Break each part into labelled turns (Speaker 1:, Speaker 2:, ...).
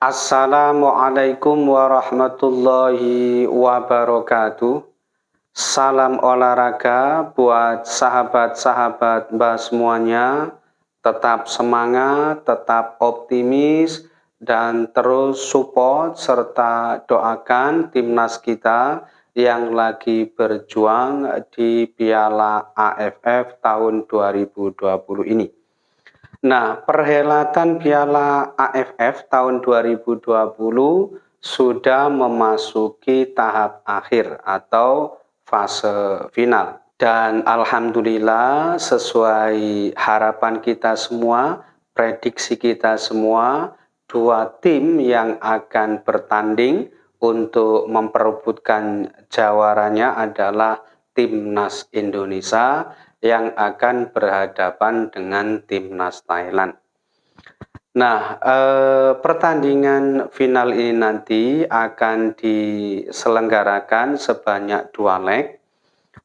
Speaker 1: Assalamualaikum warahmatullahi wabarakatuh. Salam olahraga buat sahabat-sahabat Mbah semuanya. Tetap semangat, tetap optimis, dan terus support serta doakan timnas kita yang lagi berjuang di Piala AFF tahun 2020 ini. Nah, perhelatan Piala AFF tahun 2020 sudah memasuki tahap akhir atau fase final. Dan alhamdulillah sesuai harapan kita semua, prediksi kita semua, dua tim yang akan bertanding untuk memperebutkan jawaranya adalah Timnas Indonesia yang akan berhadapan dengan Timnas Thailand. Nah, pertandingan final ini nanti akan diselenggarakan sebanyak 2 leg.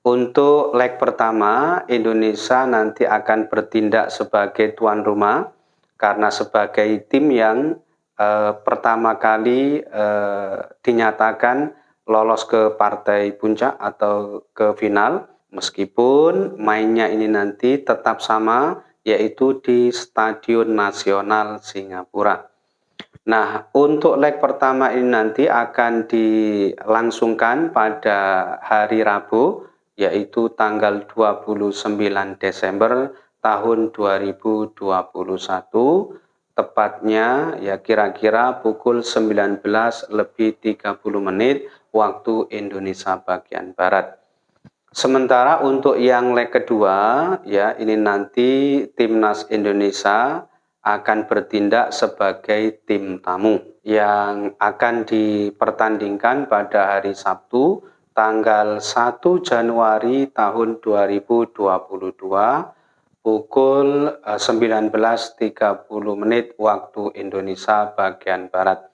Speaker 1: Untuk leg pertama, Indonesia nanti akan bertindak sebagai tuan rumah karena sebagai tim yang pertama kali dinyatakan lolos ke partai puncak atau ke final. Meskipun mainnya ini nanti tetap sama, yaitu di Stadion Nasional Singapura. Nah, untuk leg pertama ini nanti akan dilangsungkan pada hari Rabu, yaitu tanggal 29 Desember tahun 2021, tepatnya ya kira-kira pukul 19:30 waktu Indonesia bagian Barat. Sementara untuk yang leg kedua, ya ini nanti Timnas Indonesia akan bertindak sebagai tim tamu yang akan dipertandingkan pada hari Sabtu tanggal 1 Januari tahun 2022 pukul 19:30 waktu Indonesia bagian Barat.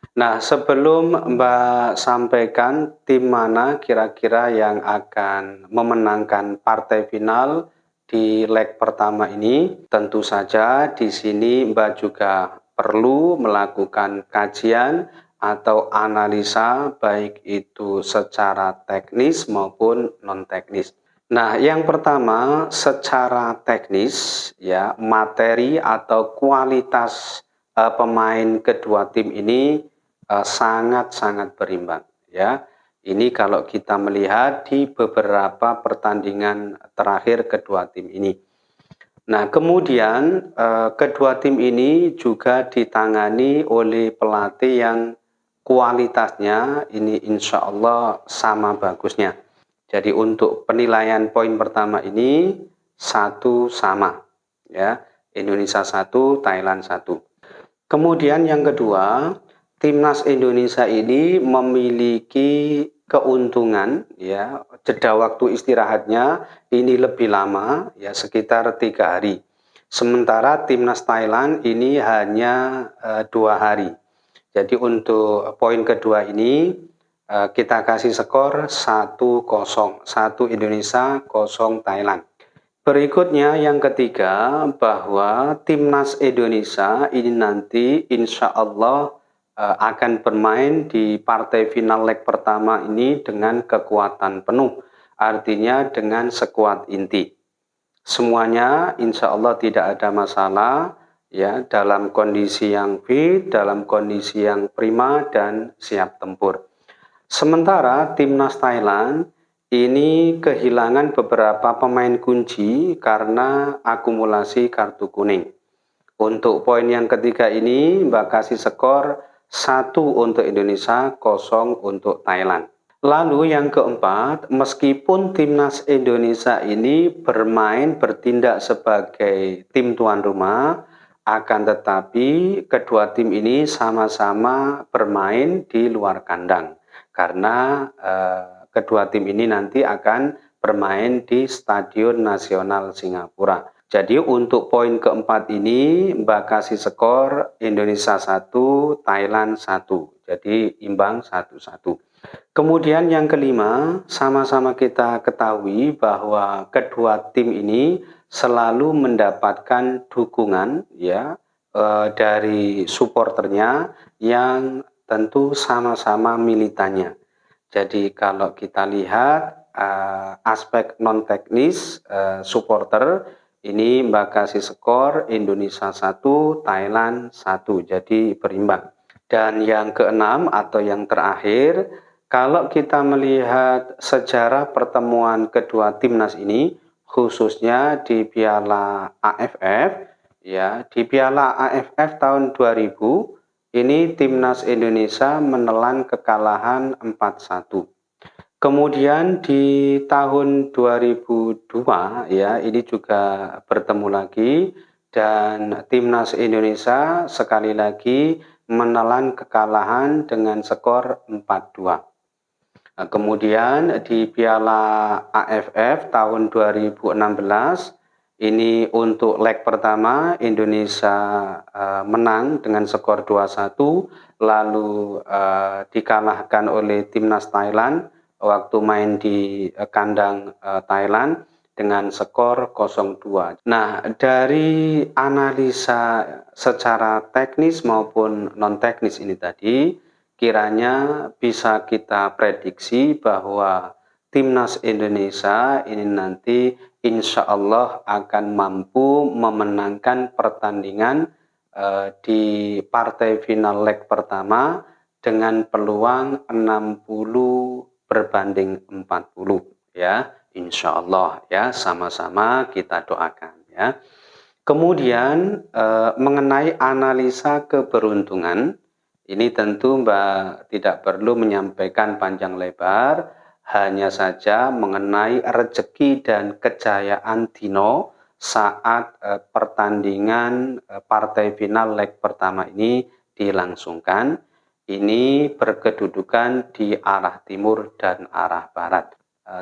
Speaker 1: Nah, sebelum Mbak sampaikan tim mana kira-kira yang akan memenangkan partai final di leg pertama ini, tentu saja di sini Mbak juga perlu melakukan kajian atau analisa baik itu secara teknis maupun non-teknis. Nah, yang pertama secara teknis ya, materi atau kualitas pemain kedua tim ini sangat-sangat berimbang ya. Ini kalau kita melihat di beberapa pertandingan terakhir kedua tim ini. Nah, kemudian kedua tim ini juga ditangani oleh pelatih yang kualitasnya ini insya Allah sama bagusnya. Jadi untuk penilaian poin pertama ini satu sama ya, Indonesia 1, Thailand 1. Kemudian yang kedua, Timnas Indonesia ini memiliki keuntungan ya, jeda waktu istirahatnya ini lebih lama ya, sekitar 3 hari. Sementara Timnas Thailand ini hanya 2 hari. Jadi untuk poin kedua ini kita kasih skor 1-0, 1 Indonesia, 0 Thailand. Berikutnya yang ketiga, bahwa Timnas Indonesia ini nanti insya Allah akan bermain di partai final leg pertama ini dengan kekuatan penuh, artinya dengan sekuat inti. Semuanya insya Allah tidak ada masalah ya, dalam kondisi yang fit, dalam kondisi yang prima dan siap tempur. Sementara Timnas Thailand ini kehilangan beberapa pemain kunci karena akumulasi kartu kuning. Untuk poin yang ketiga ini Mbak kasih skor 1 untuk Indonesia, 0 untuk Thailand. Lalu yang keempat, meskipun timnas Indonesia ini bertindak sebagai tim tuan rumah, akan tetapi kedua tim ini sama-sama bermain di luar kandang. Karena kedua tim ini nanti akan bermain di Stadion Nasional Singapura. Jadi untuk poin keempat ini Mbak kasih skor Indonesia 1, Thailand 1. Jadi imbang 1-1. Kemudian yang kelima, sama-sama kita ketahui bahwa kedua tim ini selalu mendapatkan dukungan ya dari supporternya yang tentu sama-sama militannya. Jadi kalau kita lihat aspek non teknis supporter ini Mbak kasih skor Indonesia 1, Thailand 1. Jadi berimbang. Dan yang keenam atau yang terakhir, kalau kita melihat sejarah pertemuan kedua timnas ini, khususnya di Piala AFF, ya, di Piala AFF tahun 2000, ini timnas Indonesia menelan kekalahan 4-1. Kemudian di tahun 2002, ya, ini juga bertemu lagi dan timnas Indonesia sekali lagi menelan kekalahan dengan skor 4-2. Kemudian di Piala AFF tahun 2016 ini untuk leg pertama Indonesia menang dengan skor 2-1, lalu dikalahkan oleh timnas Thailand waktu main di kandang Thailand dengan skor 0-2. Nah, dari analisa secara teknis maupun non teknis ini tadi, kiranya bisa kita prediksi bahwa timnas Indonesia ini nanti insya Allah akan mampu memenangkan pertandingan di partai final leg pertama dengan peluang 60 berbanding 40 ya, insya Allah ya, sama-sama kita doakan ya. Kemudian mengenai analisa keberuntungan, ini tentu Mbak tidak perlu menyampaikan panjang lebar, hanya saja mengenai rezeki dan kejayaan Dino saat pertandingan partai final leg pertama ini dilangsungkan. Ini berkedudukan di arah timur dan arah barat.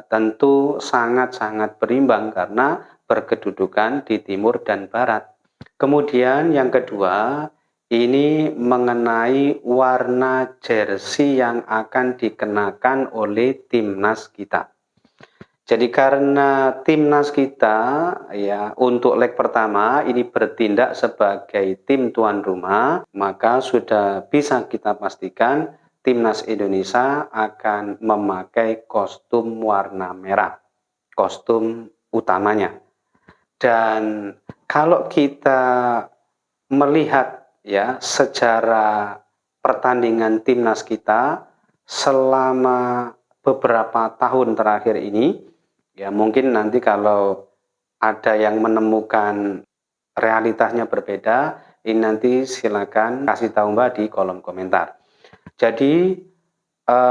Speaker 1: Tentu sangat-sangat berimbang karena berkedudukan di timur dan barat. Kemudian yang kedua, ini mengenai warna jersey yang akan dikenakan oleh timnas kita. Jadi karena timnas kita ya untuk leg pertama ini bertindak sebagai tim tuan rumah, maka sudah bisa kita pastikan timnas Indonesia akan memakai kostum warna merah, kostum utamanya. Dan kalau kita melihat ya secara pertandingan timnas kita selama beberapa tahun terakhir ini, ya mungkin nanti kalau ada yang menemukan realitasnya berbeda, ini nanti silakan kasih tahu Mbak di kolom komentar. Jadi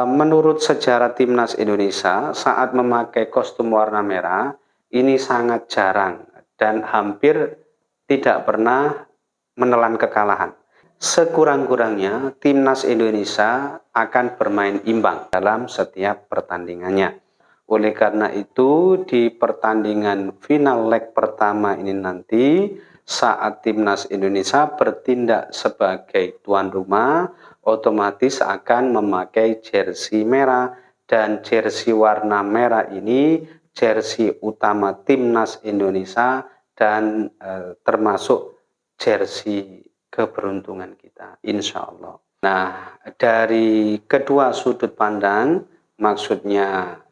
Speaker 1: menurut sejarah timnas Indonesia saat memakai kostum warna merah ini sangat jarang dan hampir tidak pernah menelan kekalahan. Sekurang-kurangnya timnas Indonesia akan bermain imbang dalam setiap pertandingannya. Oleh karena itu di pertandingan final leg pertama ini nanti saat timnas Indonesia bertindak sebagai tuan rumah otomatis akan memakai jersey merah dan jersey warna merah ini jersey utama timnas Indonesia dan termasuk jersey keberuntungan kita insya Allah. Nah dari kedua sudut pandang maksudnya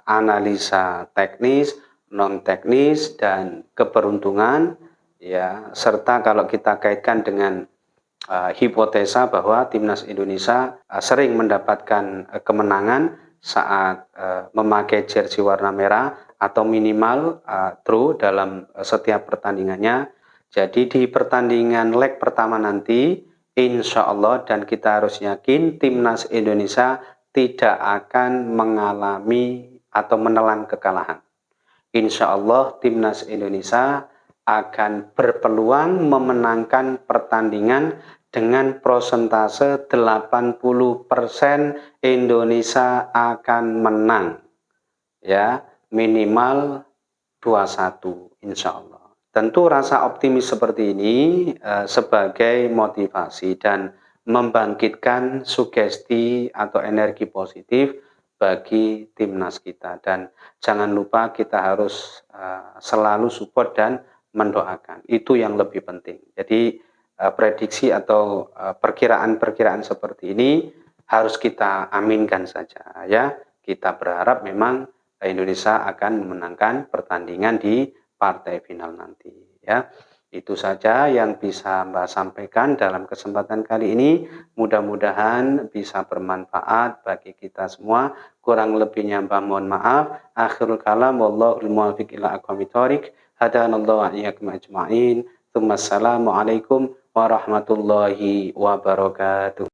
Speaker 1: analisa teknis, non teknis dan keberuntungan ya serta kalau kita kaitkan dengan hipotesa bahwa timnas Indonesia sering mendapatkan kemenangan saat memakai jersey warna merah atau minimal draw dalam setiap pertandingannya. Jadi di pertandingan leg pertama nanti insya Allah, dan kita harus yakin timnas Indonesia tidak akan mengalami atau menelan kekalahan. Insya Allah timnas Indonesia akan berpeluang memenangkan pertandingan dengan persentase 80% Indonesia akan menang. Ya, minimal 2-1 insya Allah. Tentu rasa optimis seperti ini sebagai motivasi dan membangkitkan sugesti atau energi positif bagi timnas kita, dan jangan lupa kita harus selalu support dan mendoakan. Itu yang lebih penting. Jadi prediksi atau perkiraan-perkiraan seperti ini harus kita aminkan saja ya. Kita berharap memang Indonesia akan memenangkan pertandingan di partai final nanti ya. Itu saja yang bisa Mbak sampaikan dalam kesempatan kali ini. Mudah-mudahan bisa bermanfaat bagi kita semua. Kurang lebihnya Mbak mohon maaf. Akhirul kalam wallahul muwaffiq ila aqwamit thoriq. Hadanallahu wa iyyakum ajma'in. Assalamualaikum warahmatullahi wabarakatuh.